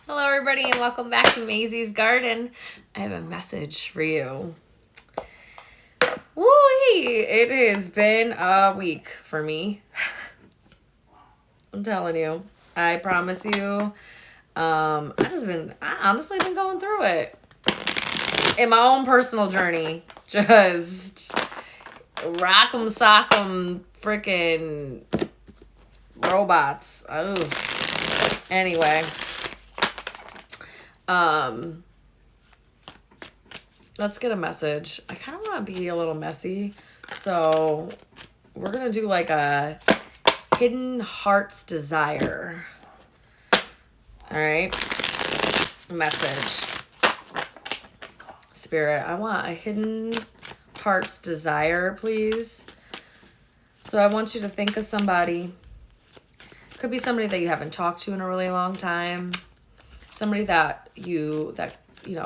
Hello, everybody, and welcome back to Maisie's Garden. I have a message for you. Woo-wee! It has been a week for me. I'm telling you. I promise you. I honestly been going through it. In my own personal journey. Just rock'em sock'em freaking robots. Oh. Anyway. Let's get a message. I kind of want to be a little messy. So we're going to do like a hidden heart's desire. All right. Message. Spirit, I want a hidden heart's desire, please. So I want you to think of somebody. Could be somebody that you haven't talked to in a really long time. Somebody that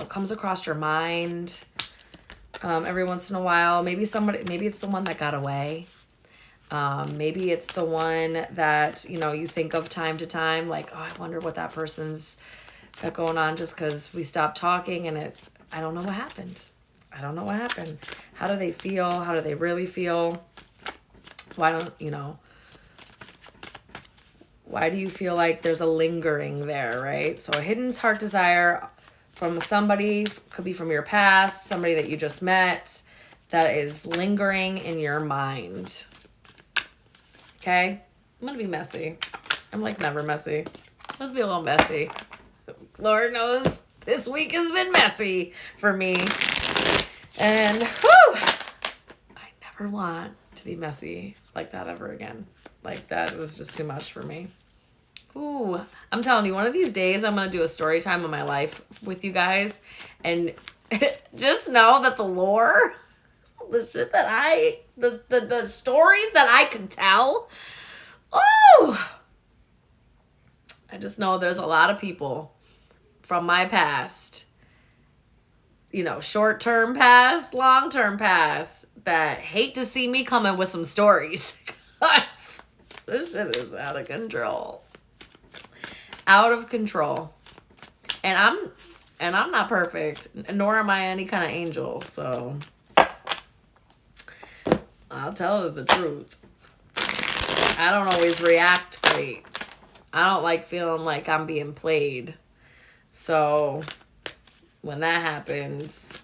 comes across your mind every once in a while. Maybe it's the one that got away. Maybe it's the one that, you think of time to time, like, oh, I wonder what that person's got going on, just because we stopped talking and I don't know what happened. How do they feel? How do they really feel? Why do you feel like there's a lingering there, right? So a hidden heart desire from somebody, could be from your past, somebody that you just met, that is lingering in your mind. Okay? I'm going to be messy. I'm like never messy. Let's be a little messy. Lord knows this week has been messy for me. And I never want to be messy like that ever again. Like, that was just too much for me. Ooh, I'm telling you, one of these days I'm going to do a story time of my life with you guys. And just know that the lore, the shit that the stories that I can tell, I just know there's a lot of people from my past, short-term past, long-term past, that hate to see me coming with some stories. This shit is out of control. Out of control. And I'm not perfect, nor am I any kind of angel, so I'll tell you the truth. I don't always react great. I don't like feeling like I'm being played. So when that happens,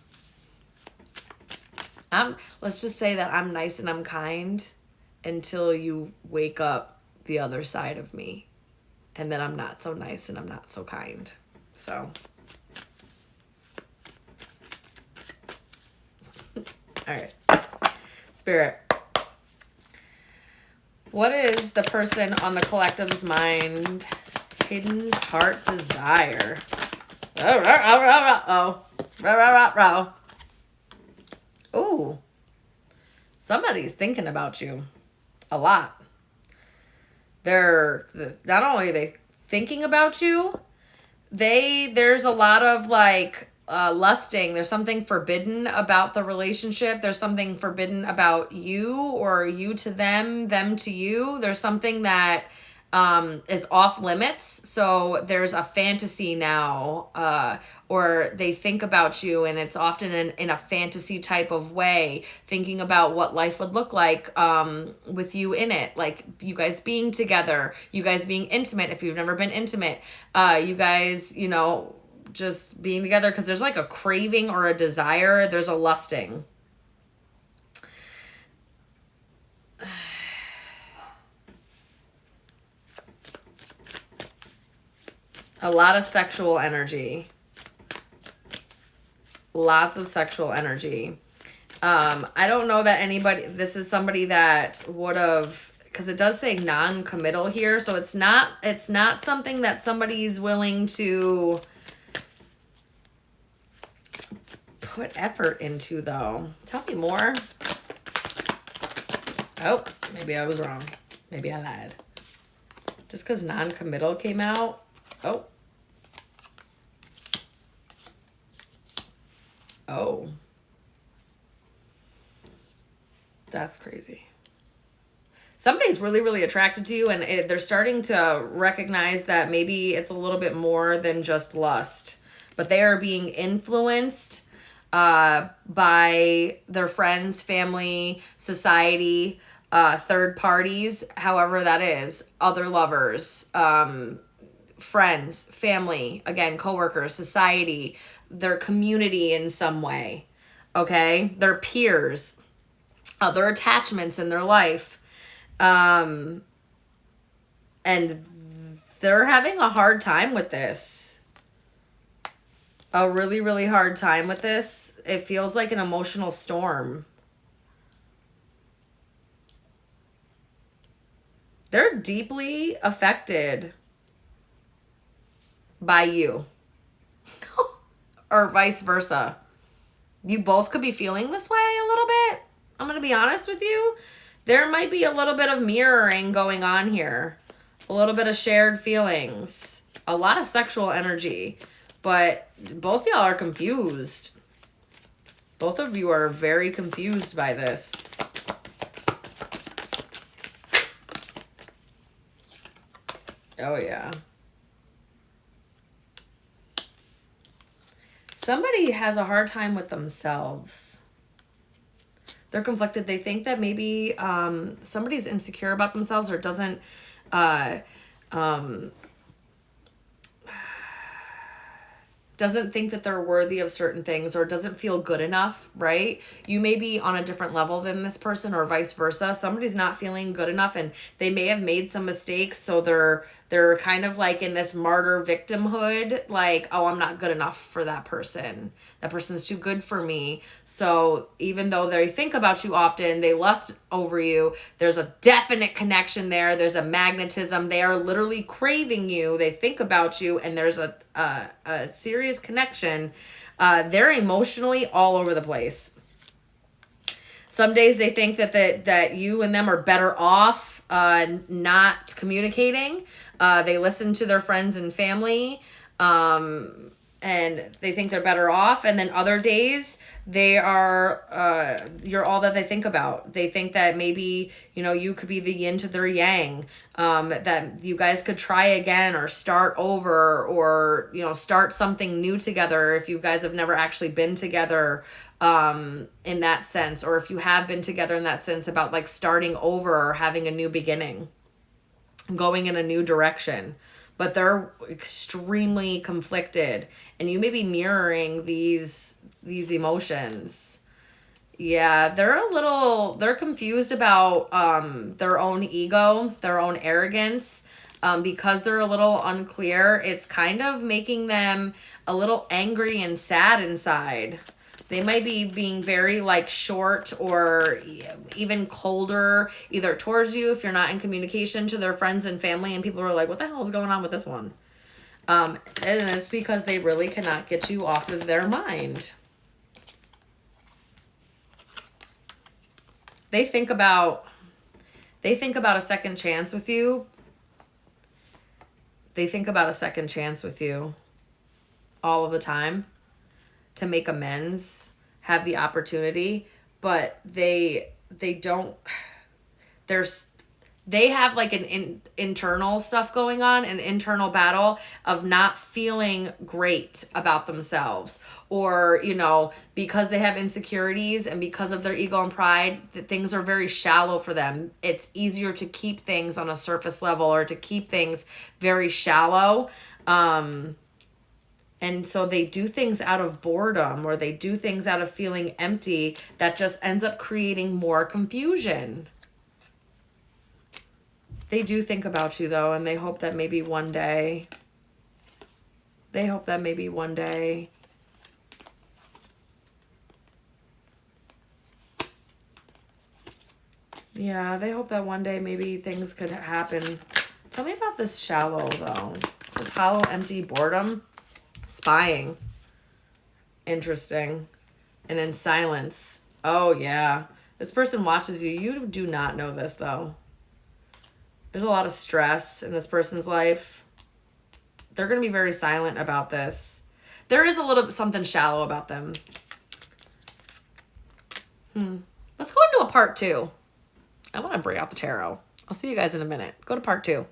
let's just say that I'm nice and I'm kind until you wake up the other side of me. And then I'm not so nice and I'm not so kind. So. All right. Spirit. What is the person on the collective's mind? Hidden heart desire. Ooh. Somebody's thinking about you. A lot. They're not only are they thinking about you, there's a lot of like lusting. There's something forbidden about the relationship. There's something forbidden about you, or you to them to you. There's something that is off limits. So there's a fantasy now, or they think about you, and it's often in a fantasy type of way, thinking about what life would look like with you in it, like you guys being together, you guys being intimate if you've never been intimate, you guys, just being together, because there's like a craving or a desire, there's a lusting. A lot of sexual energy. Lots of sexual energy. I don't know that this is somebody that would have, because it does say non-committal here, so it's not something that somebody's willing to put effort into, though. Tell me more. Oh, maybe I was wrong. Maybe I lied. Just because non-committal came out. Oh. That's crazy. somebody's really, really attracted to you, and they're starting to recognize that maybe it's a little bit more than just lust, but they are being influenced by their friends, family, society, third parties, however that is, other lovers, friends, family, again, coworkers, society, their community in some way, okay? Their peers, other attachments in their life. And they're having a hard time with this. A really, really hard time with this. It feels like an emotional storm. They're deeply affected by you. Or vice versa. You both could be feeling this way a little bit. I'm going to be honest with you. There might be a little bit of mirroring going on here. A little bit of shared feelings. A lot of sexual energy. But both y'all are confused. Both of you are very confused by this. Oh, yeah. Somebody has a hard time with themselves. They're conflicted. They think that maybe somebody's insecure about themselves or doesn't think that they're worthy of certain things or doesn't feel good enough, right? You may be on a different level than this person or vice versa. Somebody's not feeling good enough and they may have made some mistakes, so they're kind of like in this martyr victimhood, like, oh, I'm not good enough for that person. That person's too good for me. So even though they think about you often, they lust over you, there's a definite connection there. There's a magnetism. They are literally craving you. They think about you, and there's a serious connection. They're emotionally all over the place. Some days they think that you and them are better off not communicating. They listen to their friends and family, and they think they're better off. And then other days they are, you're all that they think about. They think that maybe, you could be the yin to their yang, that you guys could try again or start over or, start something new together if you guys have never actually been together, in that sense, or if you have been together in that sense about like starting over or having a new beginning, going in a new direction. But they're extremely conflicted, and you may be mirroring these emotions. Yeah, they're confused about their own ego, their own arrogance. Because they're a little unclear, it's kind of making them a little angry and sad inside. They might be being very like short or even colder, either towards you if you're not in communication to their friends and family, and people are like, what the hell is going on with this one? And it's because they really cannot get you off of their mind. They think about a second chance with you. They think about a second chance with you all of the time to make amends, have the opportunity, but they don't, they have like an internal stuff going on, an internal battle of not feeling great about themselves, or, because they have insecurities and because of their ego and pride, that things are very shallow for them. It's easier to keep things on a surface level or to keep things very shallow. And so they do things out of boredom, or they do things out of feeling empty that just ends up creating more confusion. They do think about you, though, and they hope that maybe one day. Yeah, they hope that one day maybe things could happen. Tell me about this shallow, though. This hollow, empty boredom. Spying. Interesting. And then silence. Oh, yeah. This person watches you. You do not know this, though. There's a lot of stress in this person's life. They're going to be very silent about this. There is a little something shallow about them. Let's go into a part 2. I want to bring out the tarot. I'll see you guys in a minute. Go to part 2.